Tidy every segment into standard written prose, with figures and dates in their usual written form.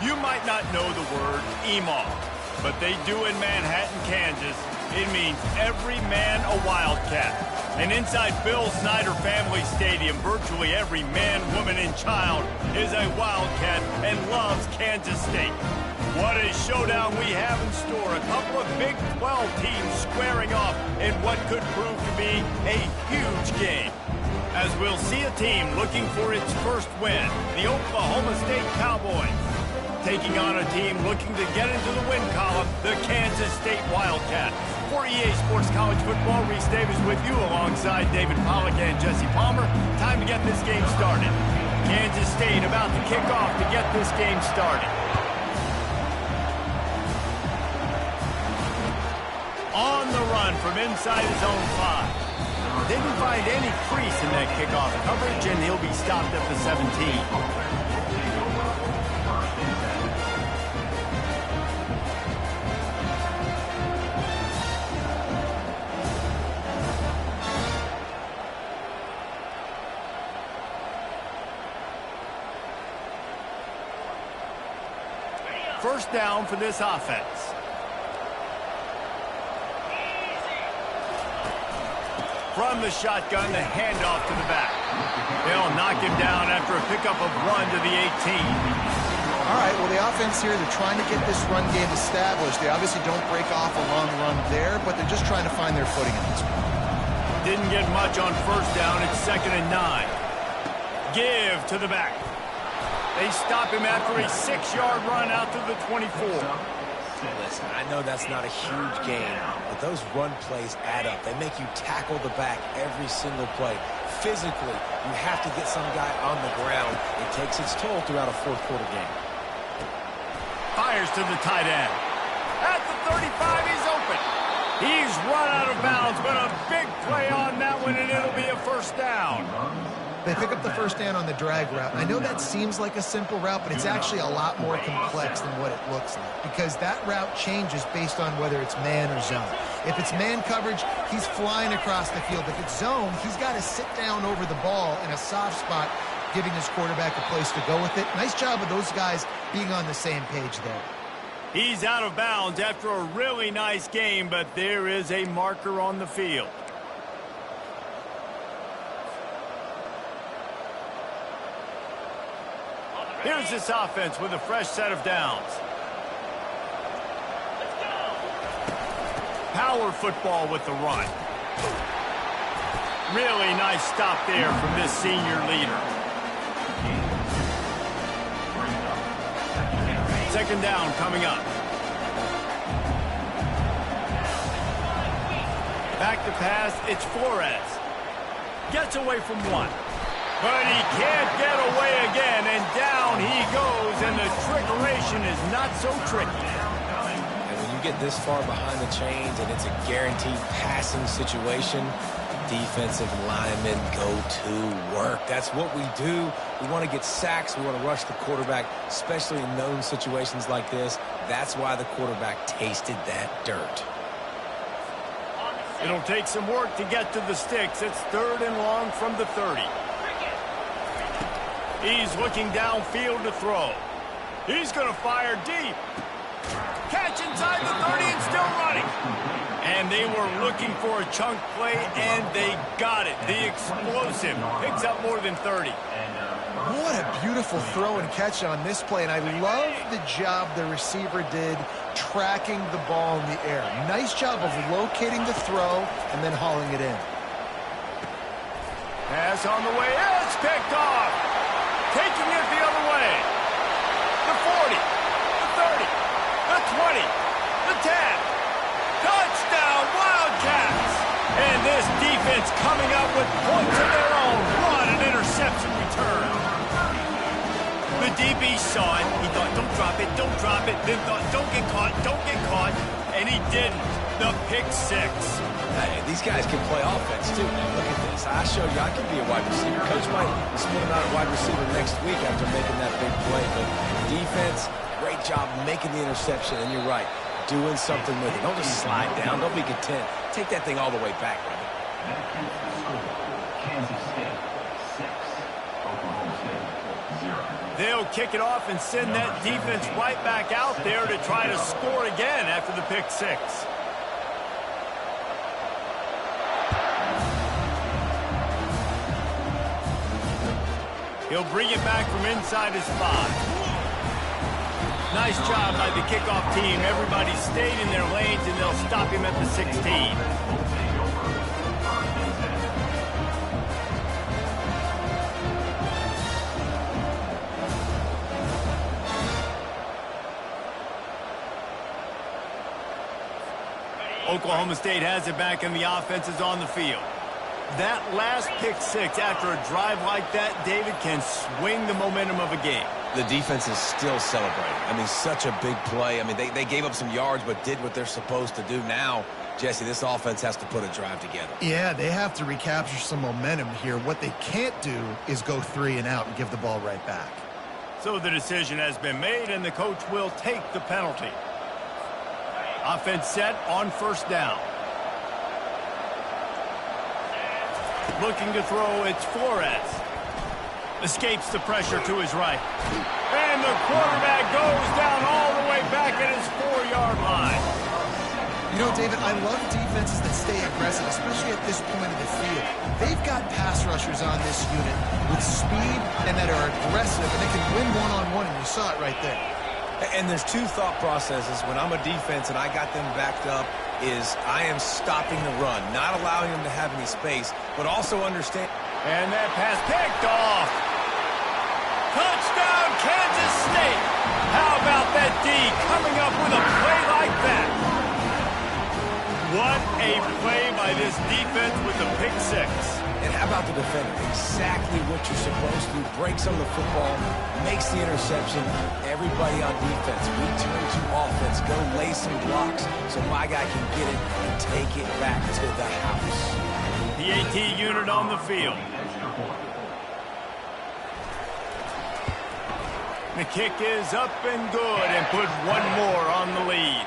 You might not know the word EMAW, but they do in Manhattan, Kansas. It means every man a Wildcat. And inside Bill Snyder Family Stadium, virtually every man, woman, and child is a Wildcat and loves Kansas State. What a showdown we have in store. A couple of Big 12 teams squaring off in what could prove to be a huge game. As we'll see a team looking for its first win, the Oklahoma State Cowboys, taking on a team looking to get into the win column, the Kansas State Wildcats. For EA Sports College Football, Reese Davis with you alongside David Pollack and Jesse Palmer. Time to get this game started. Kansas State about to kick off to get this game started. On the run from inside his own 5. Didn't find any crease in that kickoff coverage, and he'll be stopped at the 17. First down for this offense. From the shotgun, the handoff to the back. They'll knock him down after a pickup of 1 to the 18. All right, well, the offense here, they're trying to get this run game established. They obviously don't break off a long run there, but they're just trying to find their footing in this one. Didn't get much on first down. It's 2nd and 9. Give to the back. They stop him after a 6-yard run out to the 24. Listen, I know that's not a huge gain, but those run plays add up. They make you tackle the back every single play. Physically, you have to get some guy on the ground. It takes its toll throughout a fourth-quarter game. Fires to the tight end. At the 35, he's open. He's run out of bounds, but a big play on that one, and it'll be a first down. They pick up the first down on the drag route. I know that seems like a simple route, but it's actually a lot more complex than what it looks like, because that route changes based on whether it's man or zone. If it's man coverage, he's flying across the field. If it's zone, he's got to sit down over the ball in a soft spot, giving his quarterback a place to go with it. Nice job of those guys being on the same page there. He's out of bounds after a really nice game, but there is a marker on the field. Here's this offense with a fresh set of downs. Let's go. Power football with the run. Really nice stop there from this senior leader. 2nd down coming up. Back to pass, it's Flores. Gets away from 1. But he can't get away again, and down he goes, and the trickeration is not so tricky. And when you get this far behind the chains and it's a guaranteed passing situation, defensive linemen go to work. That's what we do. We want to get sacks. We want to rush the quarterback, especially in known situations like this. That's why the quarterback tasted that dirt. It'll take some work to get to the sticks. It's 3rd and long from the 30. He's looking downfield to throw. He's going to fire deep. Catch inside the 30 and still running. And they were looking for a chunk play, and they got it. The explosive picks up more than 30. What a beautiful throw and catch on this play, and I love the job the receiver did tracking the ball in the air. Nice job of locating the throw and then hauling it in. Pass on the way. It's picked off. Taking it the other way. The 40, the 30, the 20, the 10. Touchdown, Wildcats! And this defense coming up with points of their own. What an interception return. The DB saw it. He thought, don't drop it, don't drop it. Then thought, don't get caught, don't get caught. And he didn't. The pick 6. Hey, these guys can play offense, too. Now, look at this. I showed you I can be a wide receiver. Coach might split him out at wide receiver next week after making that big play. But defense, great job making the interception. And you're right, doing something with it. Don't just slide down. Don't be content. Take that thing all the way back, brother. Kansas State 6, Oklahoma State 0. They'll kick it off and send that defense right back out there to try to score again after the pick six. He'll bring it back from inside his 5. Nice job by the kickoff team. Everybody stayed in their lanes, and they'll stop him at the 16. Oklahoma State has it back, and the offense is on the field. That last pick six after a drive like that, David, can swing the momentum of a game. The defense is still celebrating. I mean, such a big play. I mean, they gave up some yards but did what they're supposed to do. Now, Jesse, this offense has to put a drive together. Yeah, they have to recapture some momentum here. What they can't do is go 3 and out and give the ball right back. So the decision has been made, and the coach will take the penalty. Offense set on first down. Looking to throw, it's Flores. Escapes the pressure to his right. And the quarterback goes down all the way back at his 4-yard line. You know, David, I love defenses that stay aggressive, especially at this point of the field. They've got pass rushers on this unit with speed and that are aggressive, and they can win one-on-one, and you saw it right there. And there's two thought processes when I'm a defense and I got them backed up is I am stopping the run, not allowing them to have any space, but also understand. And that pass picked off. Touchdown, Kansas State. How about that D coming up with a play like that? What a play by this defense with the pick six. And how about the defender? Exactly what you're supposed to. Breaks on the football, makes the interception. Everybody on defense, we turn to offense. Go lay some blocks so my guy can get it and take it back to the house. The AT unit on the field. The kick is up and good and put one more on the lead.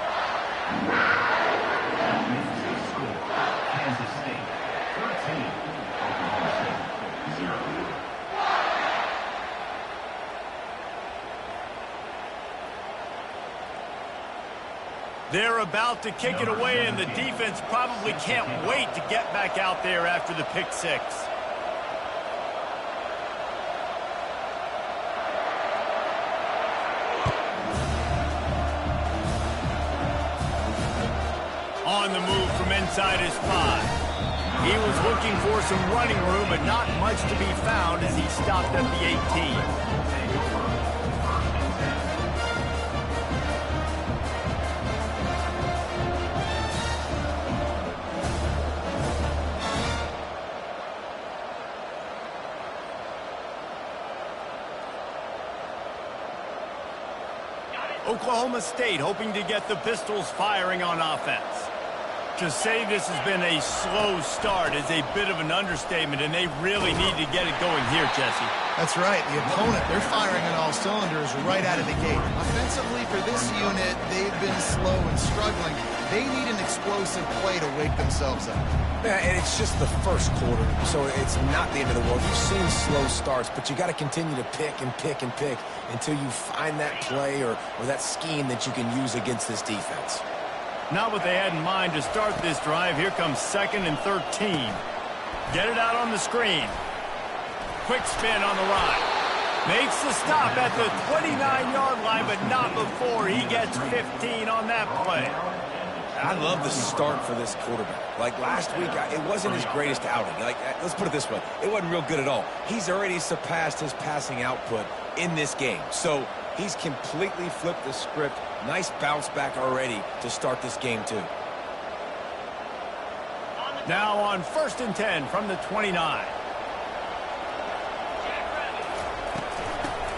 They're about to kick it away, and the defense probably can't wait to get back out there after the pick six. On the move from inside his 5. He was looking for some running room, but not much to be found as he stopped at the 18. Oklahoma State hoping to get the Pistols firing on offense. To say this has been a slow start is a bit of an understatement, and they really need to get it going here, Jesse. That's right. The opponent, they're firing on all cylinders right out of the gate. Offensively, for this unit, they've been slow and struggling. They need an explosive play to wake themselves up. Yeah, and it's just the first quarter, so it's not the end of the world. You've seen slow starts, but you got to continue to pick and pick and pick until you find that play or that scheme that you can use against this defense. Not what they had in mind to start this drive. Here comes 2nd and 13. Get it out on the screen. Quick spin on the right. Makes the stop at the 29-yard line, but not before he gets 15 on that play. I love the start for this quarterback. Like last week, it wasn't his greatest outing. Like, let's put it this way. It wasn't real good at all. He's already surpassed his passing output in this game. So he's completely flipped the script. Nice bounce back already to start this game, too. Now on 1st and 10 from the 29.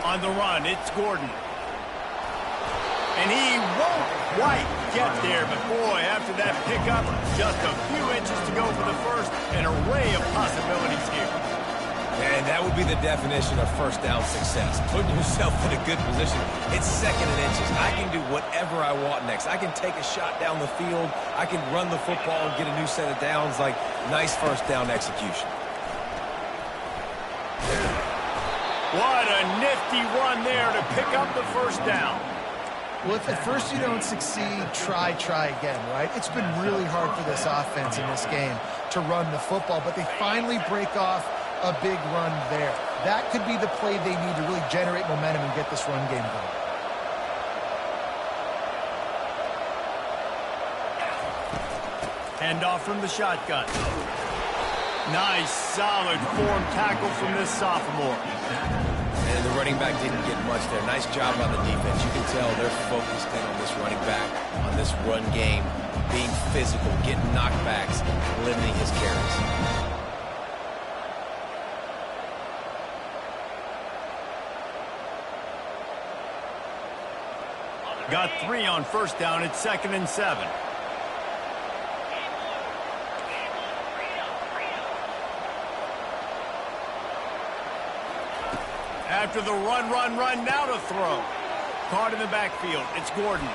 On the run, it's Gordon. And he won't quite get there, but boy, after that pickup, just a few inches to go for the first, an array of possibilities here. And that would be the definition of first down success. Putting yourself in a good position. It's 2nd and inches. I can do whatever I want next. I can take a shot down the field. I can run the football and get a new set of downs. Like, nice first down execution. What a nifty run there to pick up the first down. Well, if at first you don't succeed, try again, right? It's been really hard for this offense in this game to run the football, but they finally break off a big run there. That could be the play they need to really generate momentum and get this run game going. Handoff from the shotgun. Nice, solid form tackle from this sophomore. And the running back didn't get much there. Nice job on the defense. You can tell they're focused in on this running back, on this run game, being physical, getting knockbacks, limiting his carries. Got 3 on first down. It's 2nd and 7. After the run, now to throw. Caught in the backfield. It's Gordon.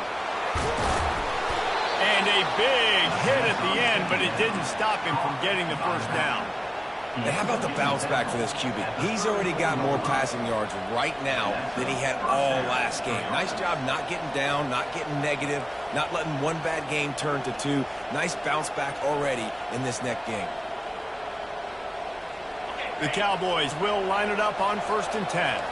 And a big hit at the end, but it didn't stop him from getting the first down. And how about the bounce back for this QB? He's already got more passing yards right now than he had all last game. Nice job not getting down, not getting negative, not letting one bad game turn to 2. Nice bounce back already in this next game. The Cowboys will line it up on 1st and 10.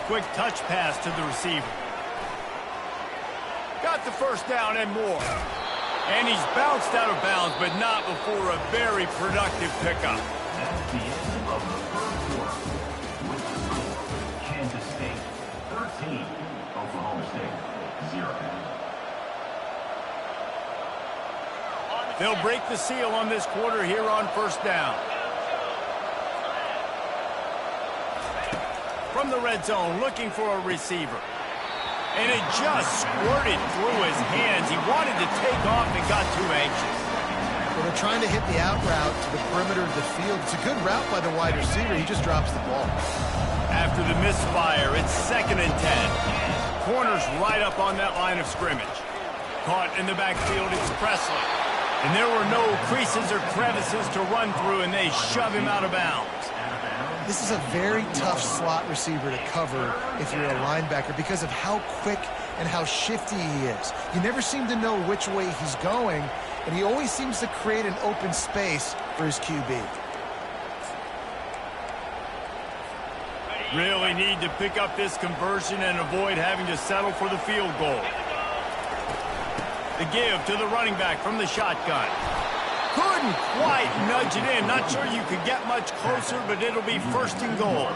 Quick touch pass to the receiver. Got the first down and more. And he's bounced out of bounds, but not before a very productive pickup. That's the end of the first quarter. With the score, Kansas State 13, Oklahoma State 0. They'll break the seal on this quarter here on 1st down. From the red zone, looking for a receiver. And it just squirted through his hands. He wanted to take off and got too anxious. Well, they're trying to hit the out route to the perimeter of the field. It's a good route by the wide receiver. He just drops the ball. After the misfire, it's 2nd and 10. Corner's right up on that line of scrimmage. Caught in the backfield, it's Presley. And there were no creases or crevices to run through, and they shove him out of bounds. This is a very tough slot receiver to cover if you're a linebacker because of how quick and how shifty he is. You never seem to know which way he's going, and he always seems to create an open space for his QB. Really need to pick up this conversion and avoid having to settle for the field goal. The give to the running back from the shotgun. Couldn't quite nudge it in. Not sure you could get much closer, but it'll be 1st and goal.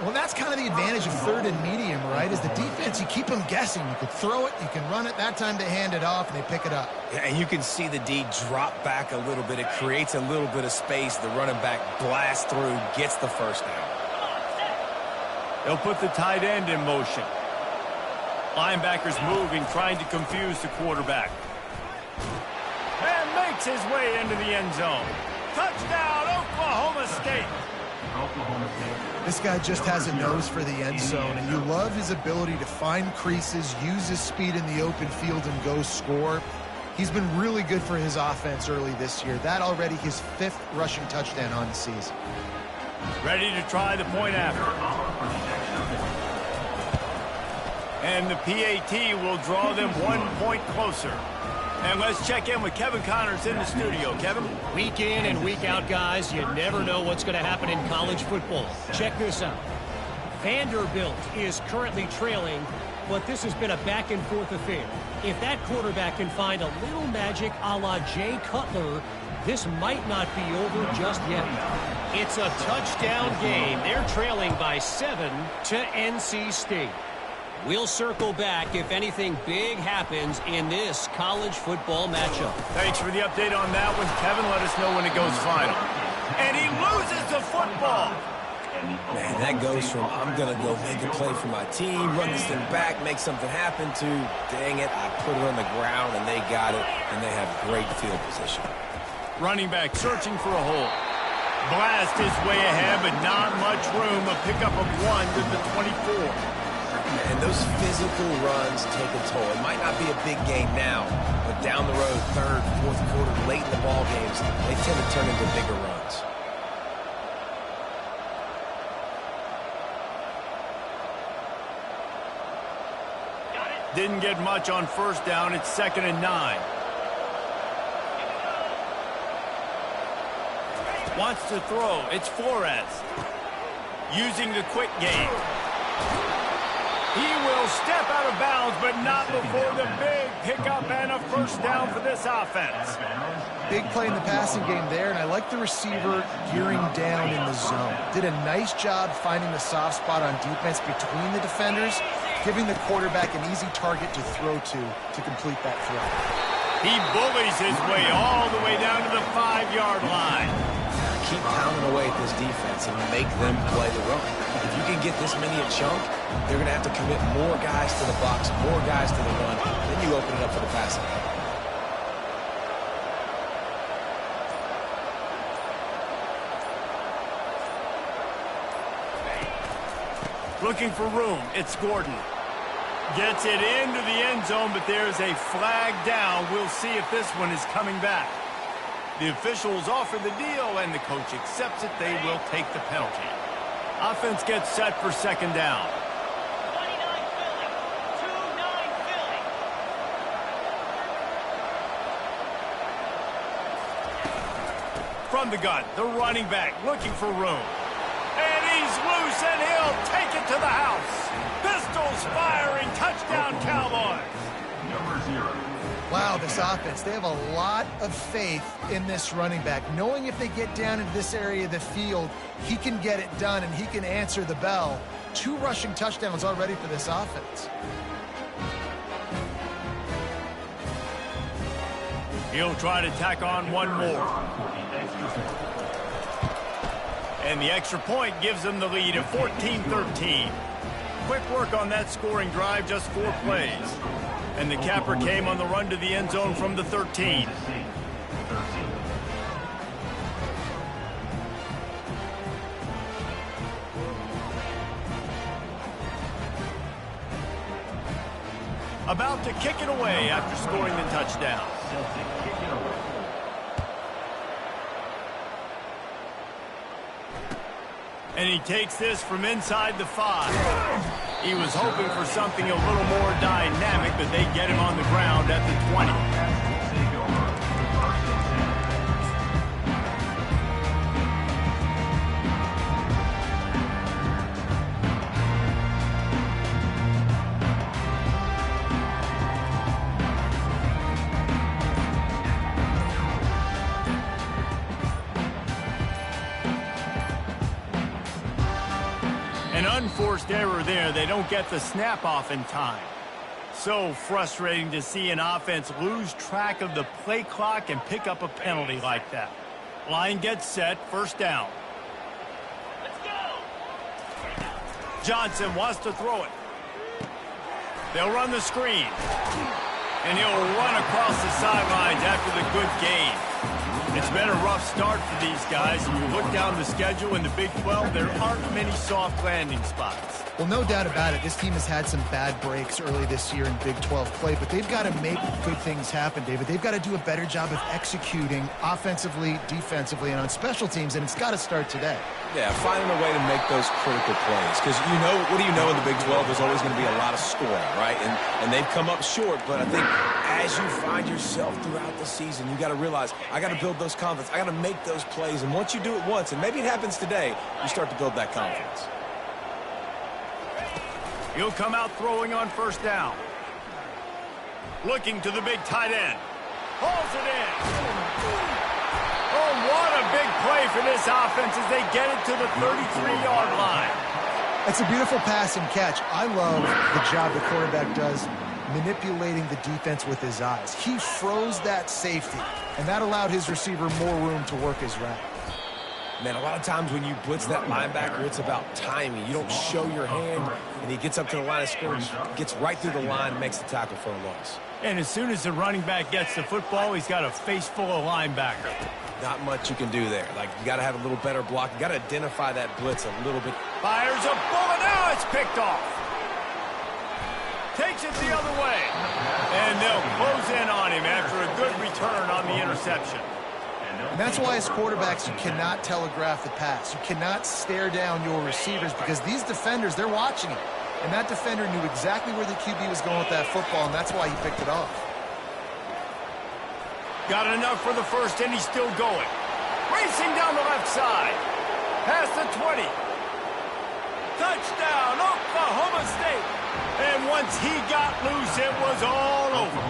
Well, that's kind of the advantage of 3rd and medium, right? Is the defense, you keep them guessing. You can throw it, you can run it. That time they hand it off, and they pick it up. Yeah, and you can see the D drop back a little bit. It creates a little bit of space. The running back blasts through, gets the first down. They'll put the tight end in motion. Linebackers moving, trying to confuse the quarterback. And makes his way into the end zone. Touchdown, Oklahoma State. This guy just has a nose for the end zone, and you love his ability to find creases, use his speed in the open field, and go score. He's been really good for his offense early this year. That already his 5th rushing touchdown on the season. Ready to try the point after. And the PAT will draw them 1 point closer. And let's check in with Kevin Connors in the studio. Kevin? Week in and week out, guys, you never know what's going to happen in college football. Check this out. Vanderbilt is currently trailing, but this has been a back-and-forth affair. If that quarterback can find a little magic a la Jay Cutler, this might not be over just yet. It's a touchdown game. They're trailing by 7 to NC State. We'll circle back if anything big happens in this college football matchup. Thanks for the update on that one, Kevin. Let us know when it goes final. And he loses the football. Man, that goes from I'm going to go make a play for my team, run this thing back, make something happen to, dang it, I put it on the ground and they got it, and they have great field position. Running back searching for a hole. Blast his way ahead, but not much room. A pickup of 1 to the 24. And those physical runs take a toll. It might not be a big game now, but down the road, third, fourth quarter, late in the ball games, they tend to turn into bigger runs. Didn't get much on first down. It's 2nd and 9. Wants to throw. It's Flores. Using the quick game. He will step out of bounds, but not before the big pickup and a first down for this offense. Big play in the passing game there, and I like the receiver gearing down in the zone. Did a nice job finding the soft spot on defense between the defenders, giving the quarterback an easy target to throw to complete that throw. He bullies his way all the way down to the 5-yard line. Keep pounding away at this defense and make them play the run. If you can get this many a chunk, they're going to have to commit more guys to the box, more guys to the run. Then you open it up for the passing. Looking for room. It's Gordon. Gets it into the end zone, but there's a flag down. We'll see if this one is coming back. The officials offer the deal, and the coach accepts it. They will take the penalty. Offense gets set for 2nd down. 29 Philly. 2-9 Philly. From the gun, the running back looking for room. And he's loose, and he'll take it to the house. Pistols firing. Touchdown, Cowboys. Number 0. Wow, this offense, they have a lot of faith in this running back, knowing if they get down into this area of the field, he can get it done and he can answer the bell. 2 rushing touchdowns already for this offense. He'll try to tack on one more. And the extra point gives them the lead at 14-13. Quick work on that scoring drive, just 4 plays. And the capper came on the run to the end zone from the 13. About to kick it away after scoring the touchdown. And he takes this from inside the 5. He was hoping for something a little more dynamic, but they get him on the ground at the 20. An unforced error there. They don't get the snap off in time. So frustrating to see an offense lose track of the play clock and pick up a penalty like that. Line gets set, 1st down. Let's go. Johnson wants to throw it. They'll run the screen. And he'll run across the sidelines after the good gain. It's been a rough start for these guys. And you look down the schedule in the Big 12, there aren't many soft landing spots. Well, no doubt about it. This team has had some bad breaks early this year in Big 12 play, but they've got to make good things happen, David. They've got to do a better job of executing offensively, defensively, and on special teams, and it's got to start today. Yeah, finding a way to make those critical plays. Because, you know, what do you know in the Big 12? There's always going to be a lot of scoring, right? And they've come up short, but I think as you find yourself throughout the season, you got to realize, I got to build those confidence. I got to make those plays. And once you do it once, and maybe it happens today, you start to build that confidence. He'll come out throwing on 1st down. Looking to the big tight end. Pulls it in. Oh, what a big play for this offense as they get it to the 33-yard line. It's a beautiful pass and catch. I love the job the quarterback does manipulating the defense with his eyes. He froze that safety, and that allowed his receiver more room to work his route. Man, a lot of times when you blitz that linebacker, it's about timing. You don't show your hand, and he gets up to the line of scrimmage, gets right through the line, and makes the tackle for a loss. And as soon as the running back gets the football, he's got a face full of linebacker. Not much you can do there. Like, you got to have a little better block. You got to identify that blitz a little bit. Fires a bullet. Now it's picked off. Takes it the other way. And they'll close in on him after a good return on the interception. And that's why as quarterbacks, you cannot telegraph the pass. You cannot stare down your receivers because these defenders, they're watching it. And that defender knew exactly where the QB was going with that football, and that's why he picked it off. Got enough for the first, and he's still going. Racing down the left side. Past the 20. Touchdown, Oklahoma State. And once he got loose, it was all over.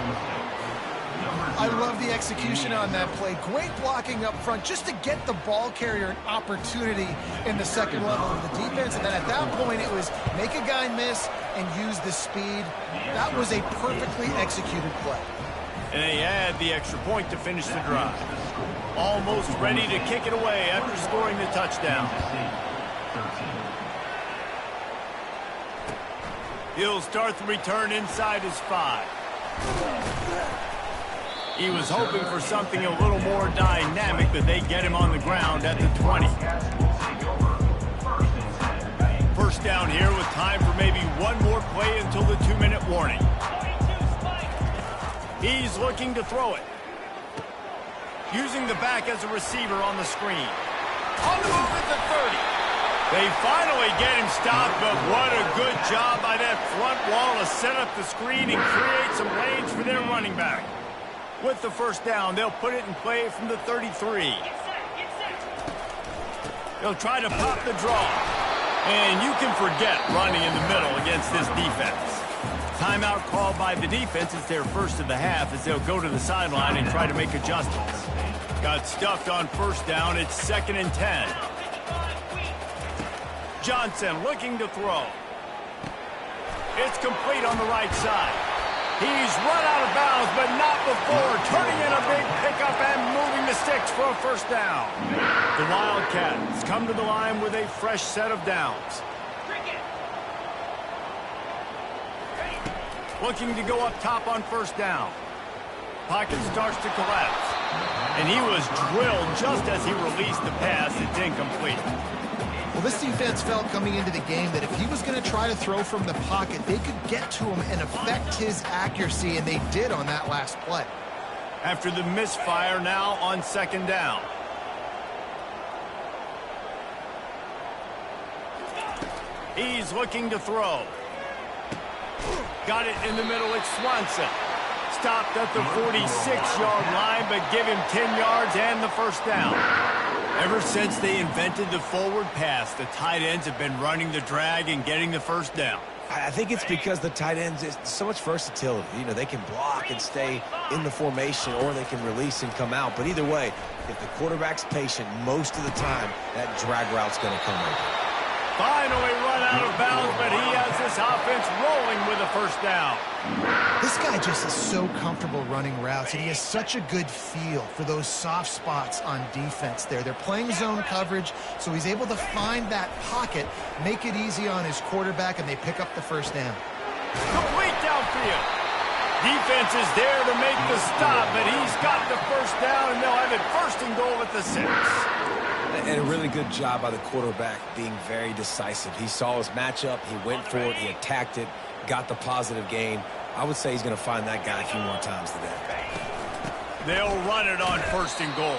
I love the execution on that play. Great blocking up front just to get the ball carrier an opportunity in the second level of the defense. And then at that point, it was make a guy miss and use the speed. That was a perfectly executed play. And they add the extra point to finish the drive. Almost ready to kick it away after scoring the touchdown. He'll start the return inside his 5. He was hoping for something a little more dynamic, but they get him on the ground at the 20. First down here with time for maybe one more play until the 2-minute warning. He's looking to throw it. Using the back as a receiver on the screen. On the move at the 30. They finally get him stopped, but what a good job by that front wall to set up the screen and create some lanes for their running back. With the first down, they'll put it in play from the 33. They'll try to pop the draw. And you can forget running in the middle against this defense. Timeout called by the defense. It's their first of the half as they'll go to the sideline and try to make adjustments. Got stuffed on first down. It's 2nd and 10. Johnson looking to throw. It's complete on the right side. He's run out of bounds, but not before turning in a big pickup and moving the sticks for a first down. The Wildcats come to the line with a fresh set of downs. Looking to go up top on first down. Pocket starts to collapse. And he was drilled just as he released the pass. It's incomplete. Well, this defense felt coming into the game that if he was going to try to throw from the pocket, they could get to him and affect his accuracy, and they did on that last play. After the misfire, now on 2nd down. He's looking to throw. Got it in the middle, it's Swanson. Stopped at the 46-yard line, but give him 10 yards and the first down. Ever since they invented the forward pass, the tight ends have been running the drag and getting the first down. I think it's because the tight ends, is so much versatility. You know, they can block and stay in the formation, or they can release and come out. But either way, if the quarterback's patient, most of the time, that drag route's going to come over. Finally run out of bounds, but he has this offense rolling with a first down. This guy just is so comfortable running routes, and he has such a good feel for those soft spots on defense there. They're playing zone coverage, so he's able to find that pocket, make it easy on his quarterback, and they pick up the first down. Complete downfield. Defense is there to make the stop, but he's got the first down, and they'll have it 1st and goal at the 6. And a really good job by the quarterback being very decisive. He saw his matchup, he went for it, he attacked it, got the positive gain. I would say he's going to find that guy a few more times today. They'll run it on 1st and goal.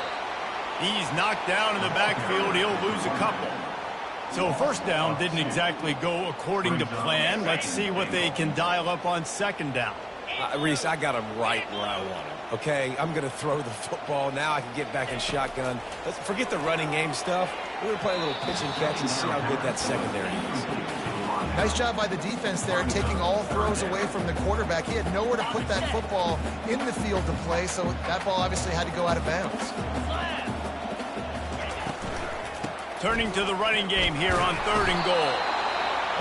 He's knocked down in the backfield. He'll lose a couple. So first down didn't exactly go according to plan. Let's see what they can dial up on 2nd down. Reese, I got him right where I want him. Okay, I'm going to throw the football. Now I can get back in shotgun. Let's forget the running game stuff. We're going to play a little pitch and catch and see how good that secondary is. Nice job by the defense there, taking all throws away from the quarterback. He had nowhere to put that football in the field to play, so that ball obviously had to go out of bounds. Turning to the running game here on 3rd and goal.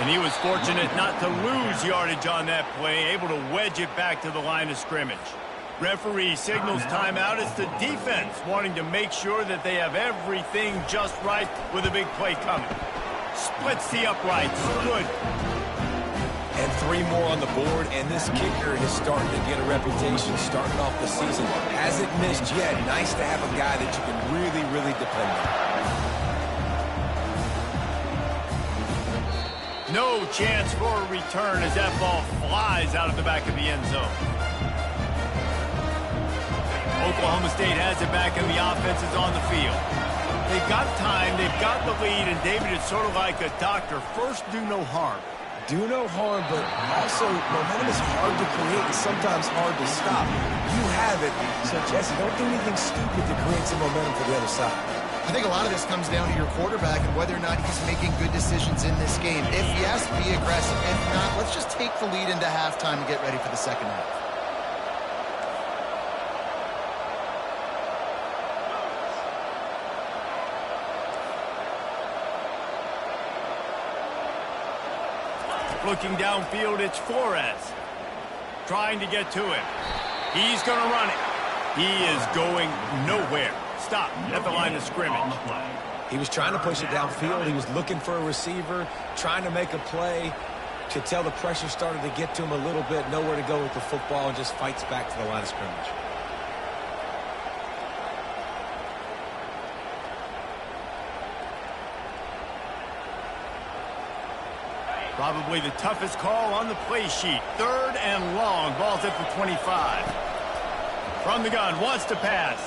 And he was fortunate not to lose yardage on that play, able to wedge it back to the line of scrimmage. Referee signals timeout. It's the defense wanting to make sure that they have everything just right with a big play coming. Splits the uprights. Good. And 3 more on the board, and this kicker is starting to get a reputation starting off the season. Hasn't missed yet. Nice to have a guy that you can really, really depend on. No chance for a return as that ball flies out of the back of the end zone. Oklahoma State has it back and the offense is on the field. They've got time, they've got the lead, and David, it's sort of like a doctor. First, do no harm. Do no harm, but also momentum is hard to create and sometimes hard to stop. You have it, so Jesse, don't do anything stupid to create some momentum for the other side. I think a lot of this comes down to your quarterback and whether or not he's making good decisions in this game. If yes, be aggressive. If not, let's just take the lead into halftime and get ready for the second half. Looking downfield, it's Flores. Trying to get to him. He's going to run it. He is going nowhere. Stop at the line of scrimmage. He was trying to push it downfield. He was looking for a receiver, trying to make a play. Could tell the pressure started to get to him a little bit. Nowhere to go with the football and just fights back to the line of scrimmage. Probably the toughest call on the play sheet. 3rd and long. Ball's up for 25. From the gun, wants to pass.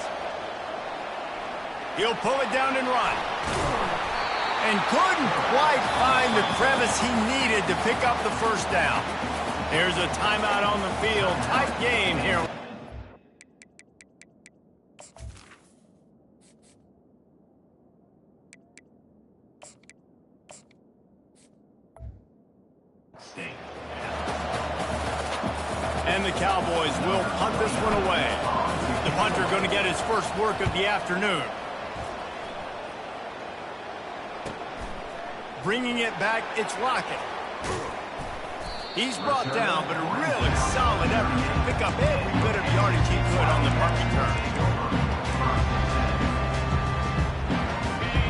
He'll pull it down and run. And couldn't quite find the crevice he needed to pick up the first down. Here's a timeout on the field. Tight game here. And the Cowboys will punt this one away. The punter going to get his first work of the afternoon. Bringing it back, it's Lockett. He's brought down, but a really solid effort to pick up every bit of yardage he could on the punt return.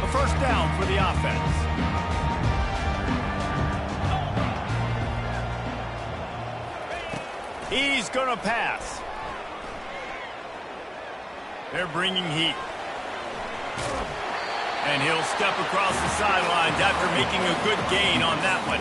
A first down for the offense. He's going to pass. They're bringing heat. And he'll step across the sidelines after making a good gain on that one.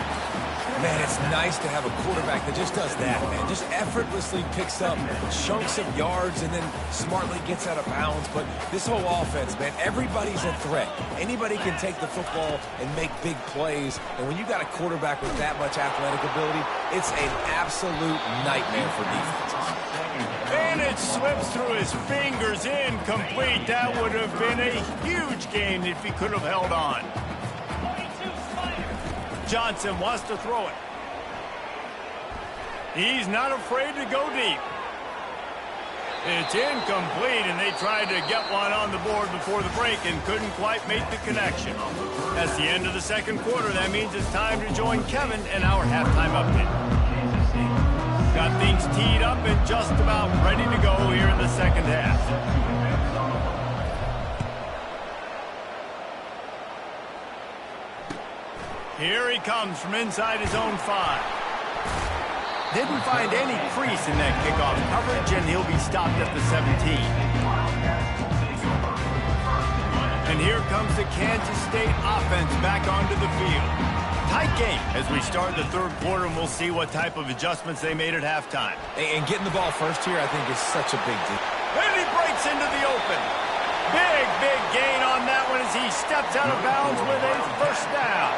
Man, it's nice to have a quarterback that just does that, man. Just effortlessly picks up chunks of yards and then smartly gets out of bounds. But this whole offense, man, everybody's a threat. Anybody can take the football and make big plays. And when you got a quarterback with that much athletic ability, it's an absolute nightmare for defenses. And it slips through his fingers, incomplete. That would have been a huge gain if he could have held on. Johnson wants to throw it. He's not afraid to go deep. It's incomplete, and they tried to get one on the board before the break and couldn't quite make the connection. That's the end of the second quarter. That means it's time to join Kevin and our halftime update. Got things teed up and just about ready to go here in the second half. Here he comes from inside his own 5. Didn't find any crease in that kickoff coverage, and he'll be stopped at the 17. And here comes the Kansas State offense back onto the field. Tight game as we start the third quarter, and we'll see what type of adjustments they made at halftime. And getting the ball first here, I think, is such a big deal. And he breaks into the open. Big gain on that one as he steps out of bounds with a first down.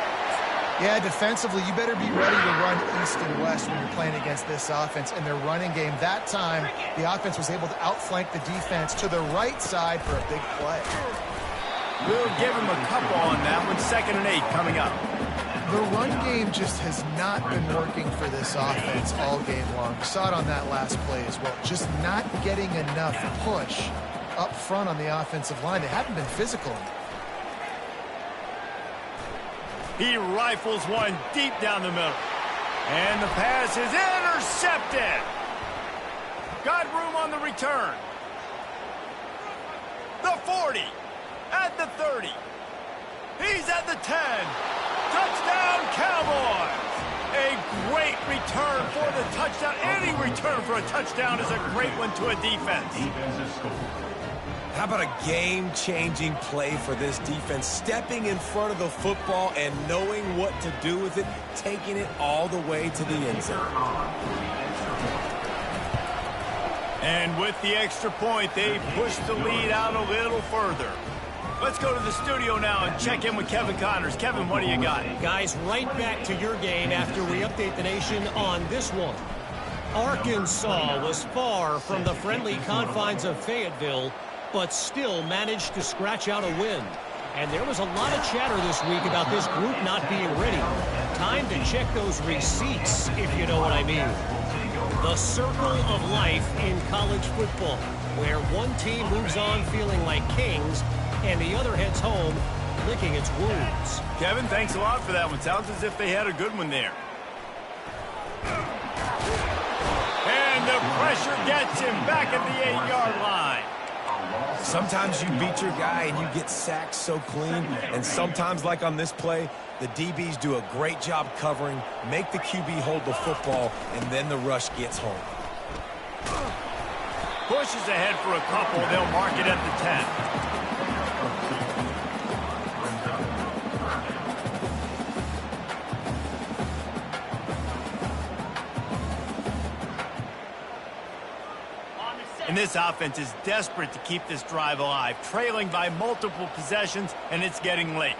Yeah, defensively, you better be ready to run east and west when you're playing against this offense. In their running game, that time, the offense was able to outflank the defense to the right side for a big play. We'll give him a couple on that one. 2nd and 8 coming up. The run game just has not been working for this offense all game long. We saw it on that last play as well. Just not getting enough push up front on the offensive line. They haven't been physical. He rifles one deep down the middle. And the pass is intercepted. Got room on the return. The 40. At the 30. He's at the 10. Touchdown, Cowboys. A great return for the touchdown. Any return for a touchdown is a great one to a defense. How about a game-changing play for this defense? Stepping in front of the football and knowing what to do with it, taking it all the way to the end zone. And with the extra point, they push the lead out a little further. Let's go to the studio now and check in with Kevin Connors. Kevin, what do you got? Guys, right back to your game after we update the nation on this one. Arkansas was far from the friendly confines of Fayetteville, but still managed to scratch out a win. And there was a lot of chatter this week about this group not being ready. Time to check those receipts, if you know what I mean. The circle of life in college football, where one team moves on feeling like kings and the other heads home licking its wounds. Kevin, thanks a lot for that one. Sounds as if they had a good one there. And the pressure gets him back at the 8-yard line. Sometimes you beat your guy and you get sacked so clean, and sometimes, like on this play, the DBs do a great job covering, make the QB hold the football, and then the rush gets home. Pushes ahead for a couple. They'll mark it at the 10. And this offense is desperate to keep this drive alive, trailing by multiple possessions, and it's getting late.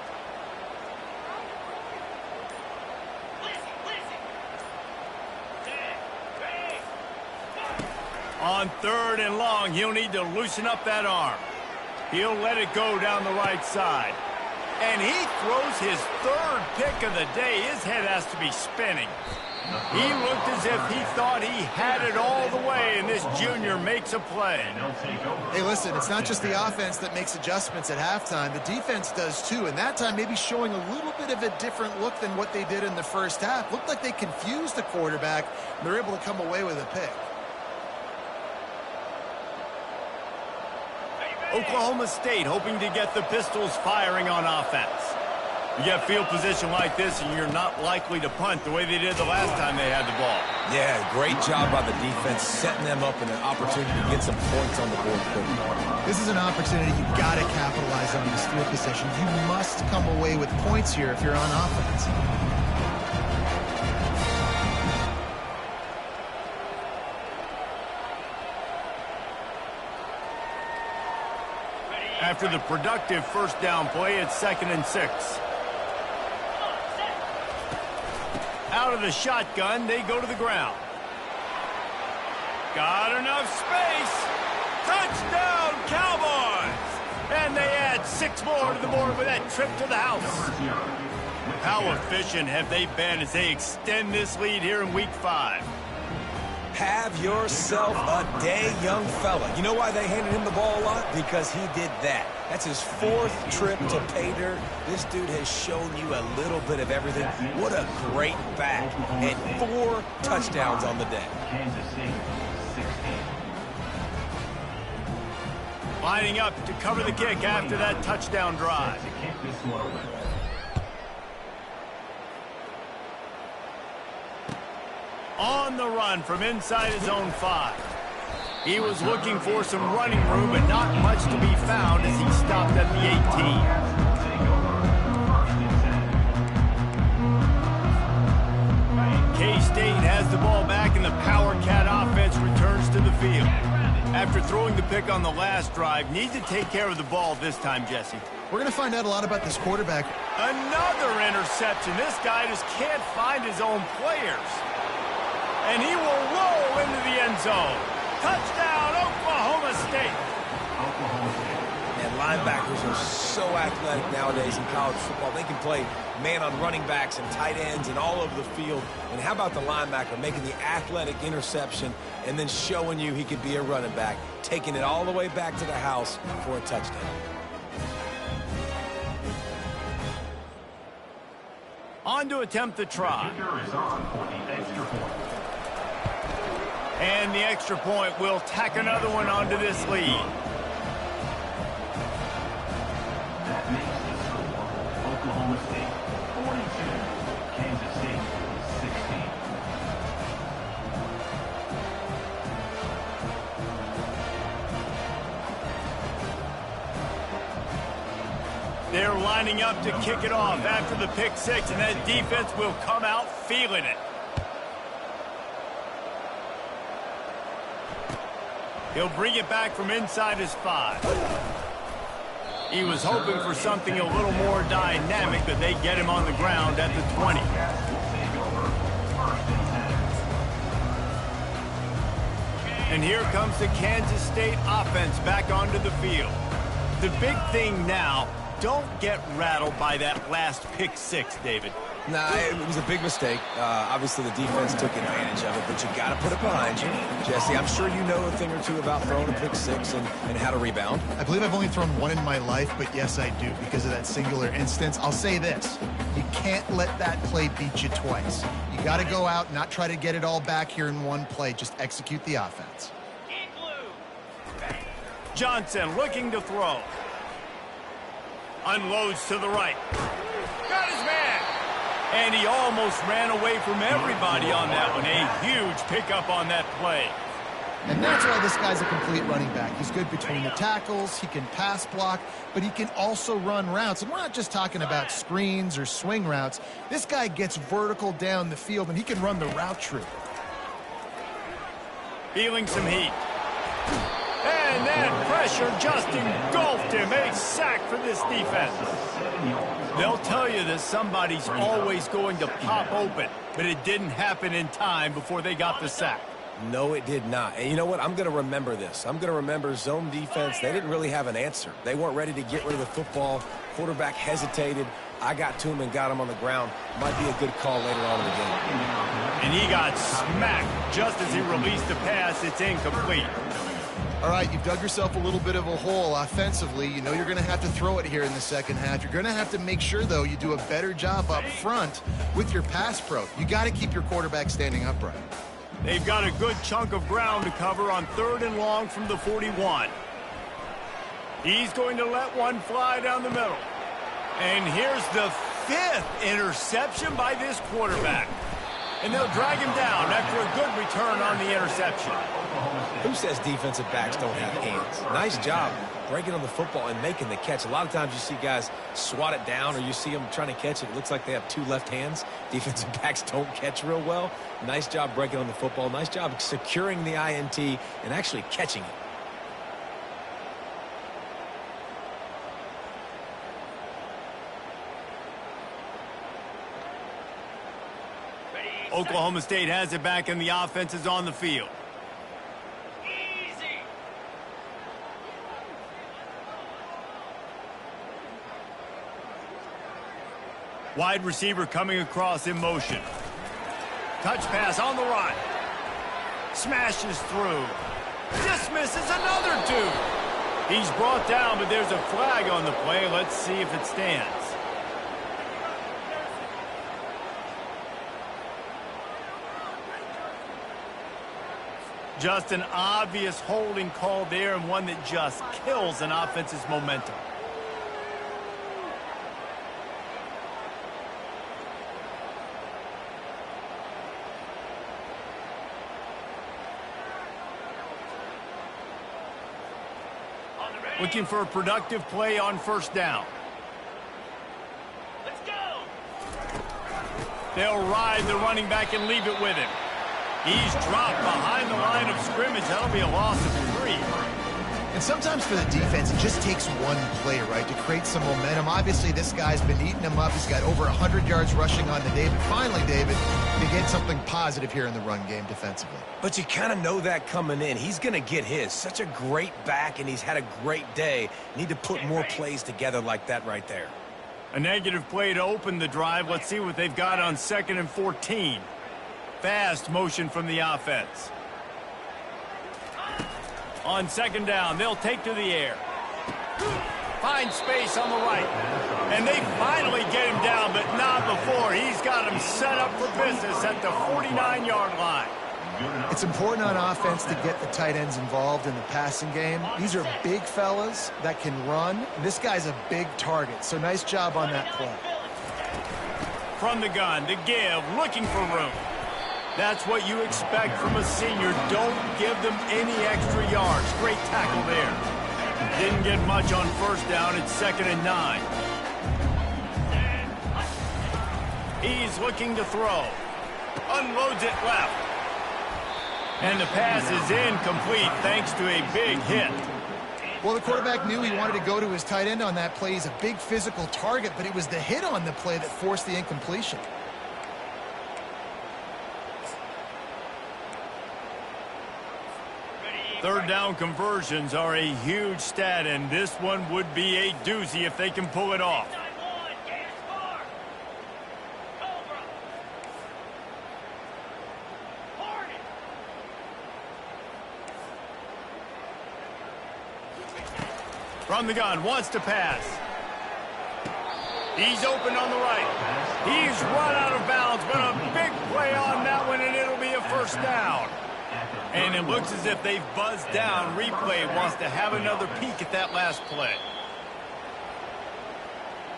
On 3rd and long, he'll need to loosen up that arm. He'll let it go down the right side. And he throws his 3rd pick of the day. His head has to be spinning. He looked as if he thought he had it all the way, and this junior makes a play. Hey, listen, it's not just the offense that makes adjustments at halftime. The defense does too, and that time maybe showing a little bit of a different look than what they did in the first half. Looked like they confused the quarterback, and they're able to come away with a pick. Oklahoma State hoping to get the Pistols firing on offense. You get field position like this, and you're not likely to punt the way they did the last time they had the ball. Yeah, great job by the defense, setting them up in an opportunity to get some points on the board quickly. This is an opportunity you've got to capitalize on this field position. You must come away with points here if you're on offense. After the productive first down play, it's 2nd and 6. Out of the shotgun, they go to the ground. Got enough space. Touchdown, Cowboys! And they add 6 more to the board with that trip to the house. How efficient have they been as they extend this lead here in Week 5? Have yourself a day, young fella. You know why they handed him the ball a lot? Because he did that. That's his 4th trip to pay dirt. This dude has shown you a little bit of everything. What a great back. And 4 touchdowns on the day. Kansas City, 16. Lining up to cover the kick after that touchdown drive. To kick this one away. On the run from inside his own 5. He was looking for some running room, but not much to be found as he stopped at the 18. K-State has the ball back, and the Power Cat offense returns to the field. After throwing the pick on the last drive, need to take care of the ball this time, Jesse. We're going to find out a lot about this quarterback. Another interception. This guy just can't find his own players. And he will roll into the end zone. Touchdown, Oklahoma State. Oklahoma State. And linebackers are so athletic nowadays in college football. They can play man on running backs and tight ends and all over the field. And how about the linebacker making the athletic interception and then showing you he could be a running back, taking it all the way back to the house for a touchdown. On to attempt the try. Kicker is on for the extra point. And the extra point will tack another one onto this lead. That makes the score Oklahoma State 42, Kansas State 16. They're lining up to kick it off after the pick six, and that defense will come out feeling it. He'll bring it back from inside his 5. He was hoping for something a little more dynamic, but they get him on the ground at the 20. And here comes the Kansas State offense back onto the field. The big thing now, don't get rattled by that last pick six, David. Nah, it was a big mistake. Obviously, the defense took advantage of it, but you got to put it behind you. Jesse, I'm sure you know a thing or two about throwing a pick six and how to rebound. I believe I've only thrown one in my life, but yes, I do, because of that singular instance. I'll say this. You can't let that play beat you twice. You got to go out and not try to get it all back here in one play. Just execute the offense. Johnson looking to throw. Unloads to the right. Got his man. And he almost ran away from everybody on that one. A huge pickup on that play. And that's why this guy's a complete running back. He's good between the tackles, he can pass block, but he can also run routes. And we're not just talking about screens or swing routes. This guy gets vertical down the field, and he can run the route tree. Feeling some heat. And that pressure just engulfed him. A sack for this defense. They'll tell you that somebody's always going to pop open, but it didn't happen in time before they got the sack. No, it did not. And you know what? I'm going to remember this. I'm going to remember zone defense. They didn't really have an answer. They weren't ready to get rid of the football. Quarterback hesitated. I got to him and got him on the ground. Might be a good call later on in the game. And he got smacked just as he released the pass. It's incomplete. All right, you've dug yourself a little bit of a hole offensively. You know you're going to have to throw it here in the second half. You're going to have to make sure, though, you do a better job up front with your pass pro. You got to keep your quarterback standing upright. They've got a good chunk of ground to cover on 3rd and long from the 41. He's going to let one fly down the middle. And here's the 5th interception by this quarterback. And they'll drag him down after a good return on the interception. Who says defensive backs don't have hands? Nice job breaking on the football and making the catch. A lot of times you see guys swat it down or you see them trying to catch it. It looks like they have 2 left hands. Defensive backs don't catch real well. Nice job breaking on the football. Nice job securing the INT and actually catching it. Oklahoma State has it back and the offense is on the field. Easy. Wide receiver coming across in motion. Touch pass on the run. Smashes through. Dismisses another 2. He's brought down, but there's a flag on the play. Let's see if it stands. Just an obvious holding call there, and one that just kills an offense's momentum. Looking for a productive play on 1st down. Let's go. They'll ride the running back and leave it with him. He's dropped behind the line of scrimmage. That'll be a loss of 3. And sometimes for the defense, it just takes one play, right, to create some momentum. Obviously, this guy's been eating him up. He's got over 100 yards rushing on the day. But finally, David, they get something positive here in the run game defensively. But you kind of know that coming in. He's going to get his. Such a great back, and he's had a great day. Need to put more plays together like that right there. A negative play to open the drive. Let's see what they've got on 2nd and 14. Fast motion from the offense. On 2nd down, they'll take to the air. Find space on the right. And they finally get him down, but not before. He's got him set up for business at the 49-yard line. It's important on offense to get the tight ends involved in the passing game. These are big fellas that can run. This guy's a big target, so nice job on that play. From the gun, the give, looking for room. That's what you expect from a senior. Don't give them any extra yards. Great tackle there. Didn't get much on 1st down. It's 2nd and 9. He's looking to throw. Unloads it left. And the pass is incomplete thanks to a big hit. Well, the quarterback knew he wanted to go to his tight end on that play. He's a big physical target, but it was the hit on the play that forced the incompletion. Third down conversions are a huge stat, and this one would be a doozy if they can pull it off. From the gun, wants to pass. He's open on the right. He's run out of bounds, but a big play on that one, and it'll be a first down. And it looks as if they've buzzed down. Replay wants to have another peek at that last play.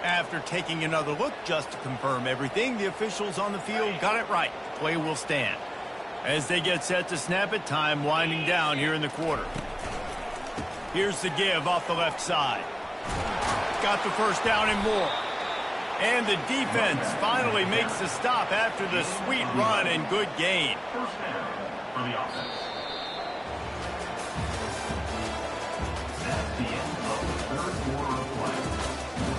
After taking another look just to confirm everything, the officials on the field got it right. The play will stand. As they get set to snap it, time winding down here in the quarter. Here's the give off the left side. Got the first down and more. And the defense finally makes the stop after the sweet run and good gain. First down for the offense. That's the end of the third quarter of play.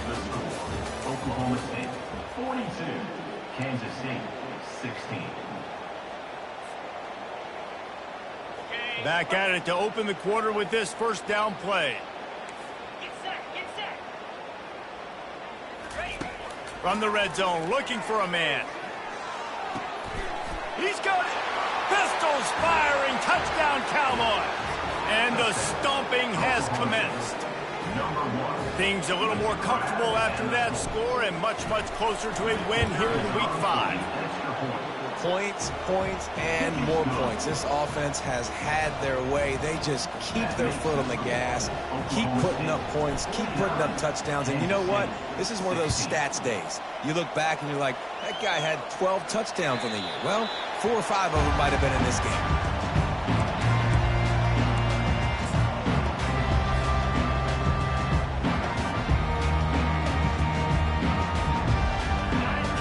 The score, Oklahoma State 42, Kansas State 16. Back at it to open the quarter with this first down play. Get set, get set. Ready. From the red zone, looking for a man. He's got it. Pistols firing, touchdown Cowboys. And the stomping has commenced. Number 1. Things a little more comfortable after that score and much, much closer to a win here in week 5. Extra point. Points, points, and more points. This offense has had their way. They just keep their foot on the gas, keep putting up points, keep putting up touchdowns. And you know what? This is one of those stats days. You look back and you're like, that guy had 12 touchdowns on the year. Well, 4 or 5 of them might have been in this game.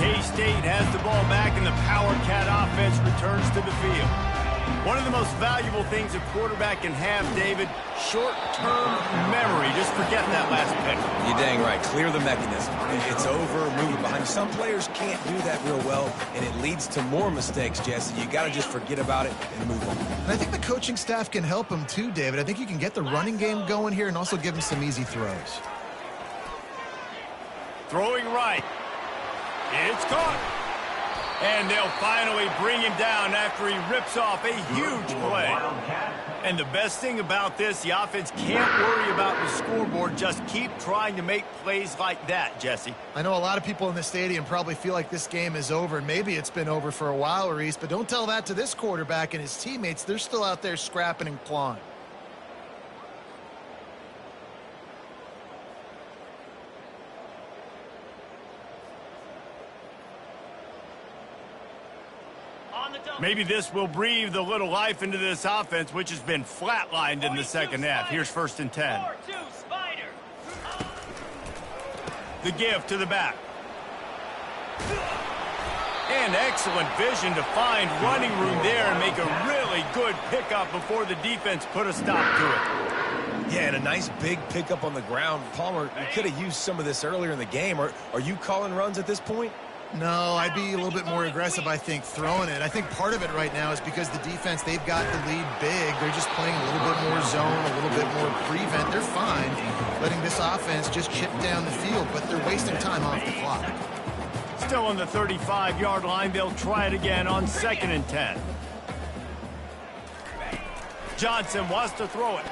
K-State has the ball back and the Power Cat offense returns to the field. One of the most valuable things a quarterback can have, David, short-term memory. Just forget that last pick. You're dang right. Clear the mechanism. It's over, moving behind. Some players can't do that real well, and it leads to more mistakes, Jesse. You got to just forget about it and move on. And I think the coaching staff can help him too, David. I think you can get the running game going here and also give him some easy throws. Throwing right. It's caught. And they'll finally bring him down after he rips off a huge play. And the best thing about this, the offense can't worry about the scoreboard. Just keep trying to make plays like that, Jesse. I know a lot of people in the stadium probably feel like this game is over, and maybe it's been over for a while, Reese, but don't tell that to this quarterback and his teammates. They're still out there scrapping and clawing. Maybe this will breathe a little life into this offense, which has been flatlined in the second half. Here's 1st and 10. 4-2 Spider. The give to the back. And excellent vision to find running room there and make a really good pickup before the defense put a stop to it. Yeah, and a nice big pickup on the ground. Palmer, you could have used some of this earlier in the game. Are you calling runs at this point? No, I'd be a little bit more aggressive, I think, throwing it. I think part of it right now is because the defense, they've got the lead big. They're just playing a little bit more zone, a little bit more prevent. They're fine letting this offense just chip down the field, but they're wasting time off the clock. Still on the 35-yard line. They'll try it again on 2nd and 10. Johnson wants to throw it.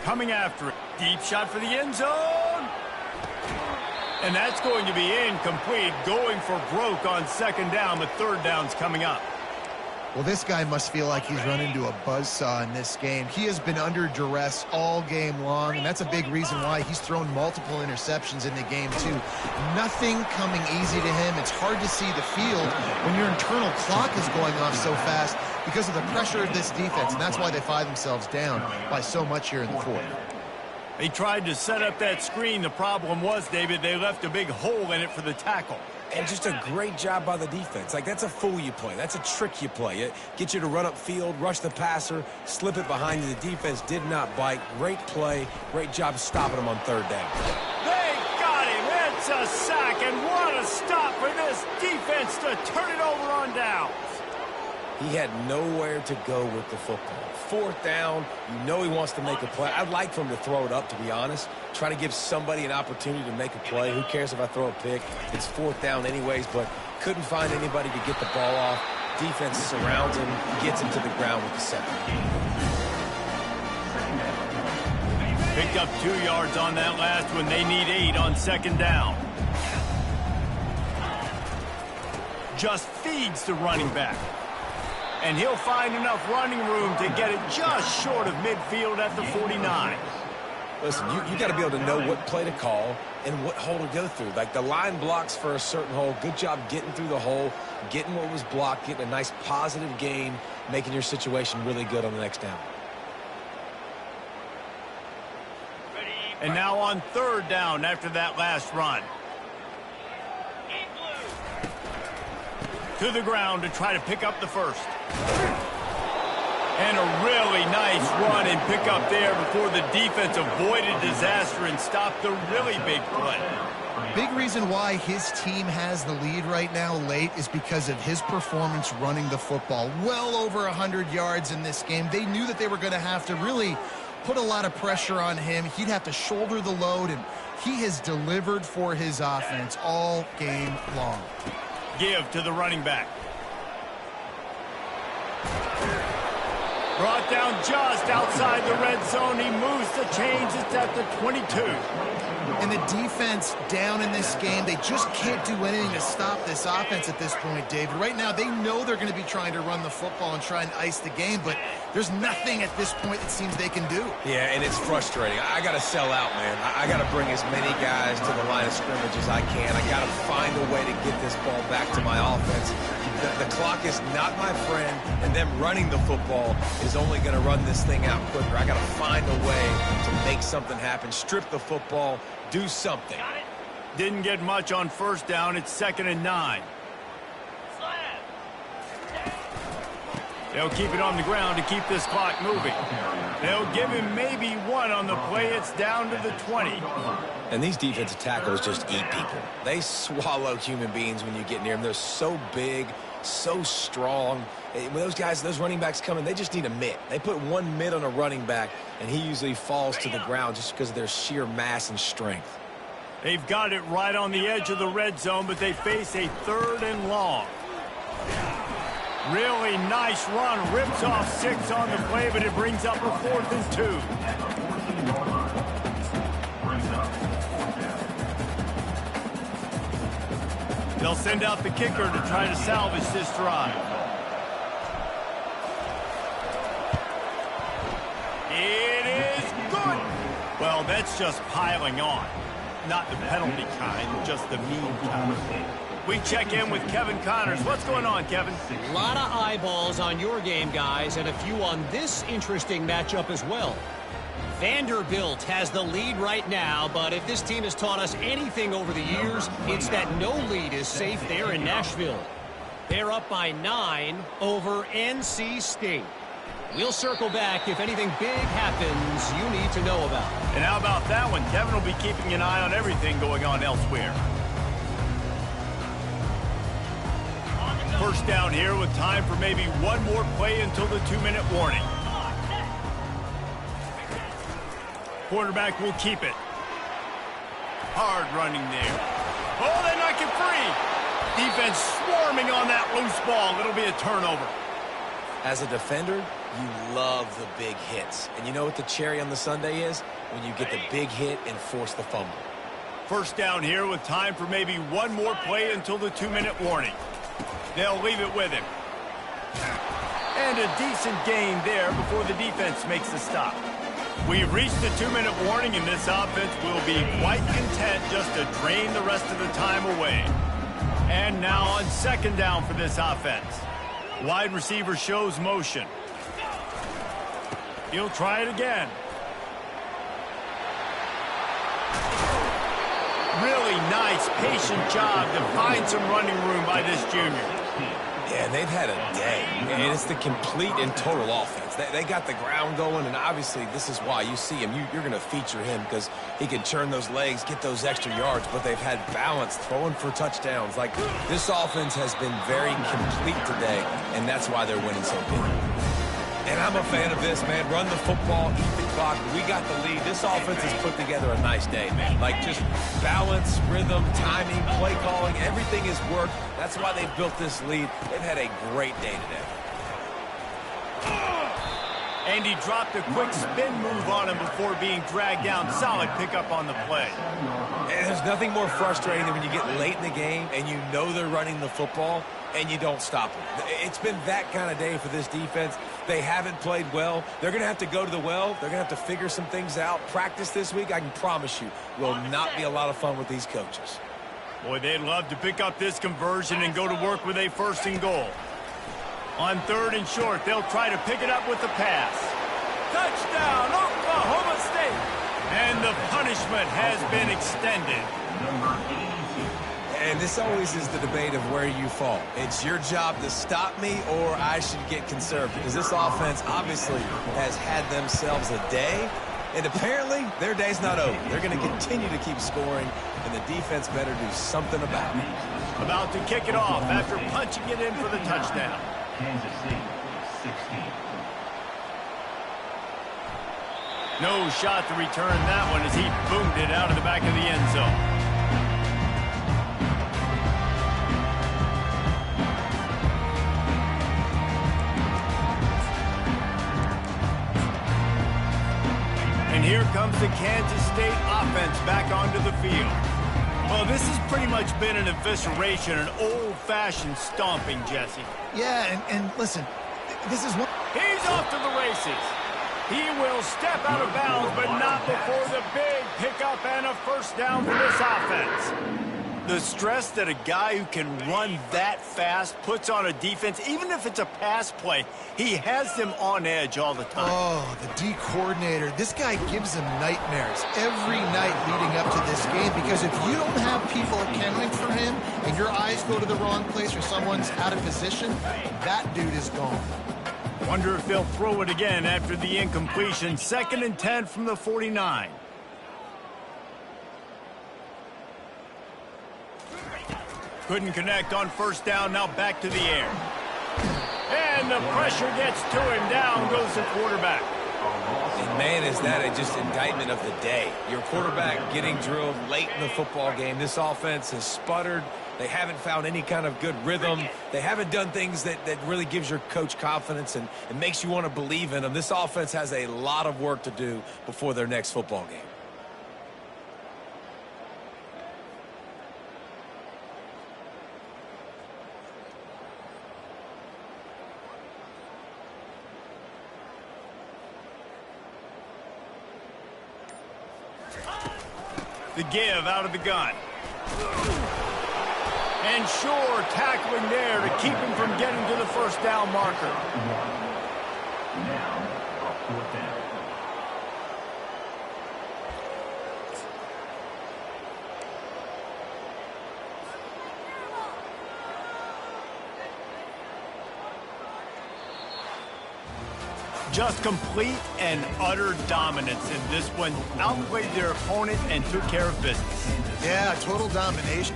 Coming after it. Deep shot for the end zone. And that's going to be incomplete, going for broke on 2nd down, but 3rd down's coming up. Well, this guy must feel like he's run into a buzzsaw in this game. He has been under duress all game long, and that's a big reason why he's thrown multiple interceptions in the game, too. Nothing coming easy to him. It's hard to see the field when your internal clock is going off so fast because of the pressure of this defense, and that's why they find themselves down by so much here in the 4th. They tried to set up that screen. The problem was, David, they left a big hole in it for the tackle. And just a great job by the defense. Like, that's a fool you play. That's a trick you play. It gets you to run up field, rush the passer, slip it behind you. The defense did not bite. Great play. Great job stopping them on third down. They got him. It's a sack, and what a stop for this defense to turn it over on downs. He had nowhere to go with the football. Fourth down, you know he wants to make a play. I'd like for him to throw it up, to be honest. Try to give somebody an opportunity to make a play. Who cares if I throw a pick? It's fourth down anyways, but couldn't find anybody to get the ball off. Defense surrounds him, gets him to the ground with the sack. Picked up 2 yards on that last one. They need 8 on second down. Just feeds the running back. And he'll find enough running room to get it just short of midfield at the 49. Listen, you got to be able to know what play to call and what hole to go through. Like, the line blocks for a certain hole. Good job getting through the hole, getting what was blocked, getting a nice positive gain, making your situation really good on the next down. And now on third down after that last run. To the ground to try to pick up the first. And a really nice run and pick up there before the defense avoided disaster and stopped the really big play. Big reason why his team has the lead right now late is because of his performance running the football. Well over 100 yards in this game. They knew that they were going to have to really put a lot of pressure on him. He'd have to shoulder the load, and he has delivered for his offense all game long. Give to the running back. Brought down just outside the red zone. He moves the chains. It's at the 22. And the defense down in this game, they just can't do anything to stop this offense at this point, David. Right now, they know they're going to be trying to run the football and try and ice the game, but there's nothing at this point that seems they can do. Yeah, and it's frustrating. I got to sell out, man. I got to bring as many guys to the line of scrimmage as I can. I got to find a way to get this ball back to my offense. The clock is not my friend, and them running the football is only going to run this thing out quicker. I got to find a way to make something happen, strip the football, do something. Didn't get much on first down. It's 2nd and 9. They'll keep it on the ground to keep this clock moving. They'll give him maybe 1 on the play. It's down to the 20. And these defensive tackles just eat people. They swallow human beings when you get near them. They're so big, so strong. When those guys, those running backs come in, they just need a mitt. They put 1 mitt on a running back, and he usually falls to the ground just because of their sheer mass and strength. They've got it right on the edge of the red zone, but they face a 3rd and long. Really nice run. Rips off 6 on the play, but it brings up a 4th and 2. They'll send out the kicker to try to salvage this drive. It is good. Well, that's just piling on. Not the penalty kind, just the mean kind. We check in with Kevin Connors. What's going on, Kevin? A lot of eyeballs on your game, guys, and a few on this interesting matchup as well. Vanderbilt has the lead right now, but if this team has taught us anything over the years, it's that no lead is safe there in Nashville. They're up by 9 over NC State. We'll circle back if anything big happens you need to know about. And how about that one? Kevin will be keeping an eye on everything going on elsewhere. First down here with time for maybe 1 more play until the 2-minute warning. Quarterback will keep it. Hard running there. Oh, they knock it free. Defense swarming on that loose ball. It'll be a turnover. As a defender, you love the big hits. And you know what the cherry on the sundae is? When you get the big hit and force the fumble. First down here with time for maybe 1 more play until the 2-minute warning. They'll leave it with him. And a decent gain there before the defense makes the stop. We've reached the 2-minute warning, and this offense will be quite content just to drain the rest of the time away. And now on second down for this offense. Wide receiver shows motion. He'll try it again. really nice, patient job to find some running room by this junior. Yeah, they've had a day, and it's the complete and total offense. They got the ground going, and obviously this is why you see him. You're going to feature him because he can churn those legs, get those extra yards, but they've had balance, throwing for touchdowns. Like, this offense has been very complete today, and that's why they're winning so big. And I'm a fan of this, man. Run the football, eat the clock. We got the lead. This offense has put together a nice day, man. Like, just balance, rhythm, timing, play calling, everything has worked. That's why they've built this lead. They've had a great day today. And he dropped a quick spin move on him before being dragged down. Solid pickup on the play. And there's nothing more frustrating than when you get late in the game and you know they're running the football and you don't stop them. It's been that kind of day for this defense. They haven't played well. They're going to have to go to the well. They're going to have to figure some things out. Practice this week, I can promise you, will not be a lot of fun with these coaches. Boy, they'd love to pick up this conversion and go to work with a 1st and goal. On 3rd and short, they'll try to pick it up with the pass. Touchdown, Oklahoma State! And the punishment has been extended. And this always is the debate of where you fall. It's your job to stop me or I should get conserved, because this offense obviously has had themselves a day, and apparently their day's not over. They're going to continue to keep scoring, and the defense better do something about it. About to kick it off after punching it in for the touchdown. Kansas State, 16. No shot to return that one as he boomed it out of the back of the end zone. And here comes the Kansas State offense back onto the field. Well, this has pretty much been an evisceration, an old-fashioned stomping, Jesse. Yeah, and listen, this is one... He's off to the races. He will step out of bounds, but not before the big pickup and a 1st down for this offense. The stress that a guy who can run that fast puts on a defense, even if it's a pass play, he has them on edge all the time. Oh, the D coordinator. This guy gives them nightmares every night leading up to this game, because if you don't have people accounting for him and your eyes go to the wrong place or someone's out of position, that dude is gone. Wonder if they'll throw it again after the incompletion. 2nd and 10 from the 49. Couldn't connect on 1st down, now back to the air. And the pressure gets to him, down goes the quarterback. And man, is that just indictment of the day. Your quarterback getting drilled late in the football game. This offense has sputtered. They haven't found any kind of good rhythm. They haven't done things that really gives your coach confidence and makes you want to believe in them. This offense has a lot of work to do before their next football game. The give out of the gun. And sure, tackling there to keep him from getting to the 1st down marker. Now, a 4th down. Just complete and utter dominance in this one. Outplayed their opponent and took care of business. Yeah, total domination.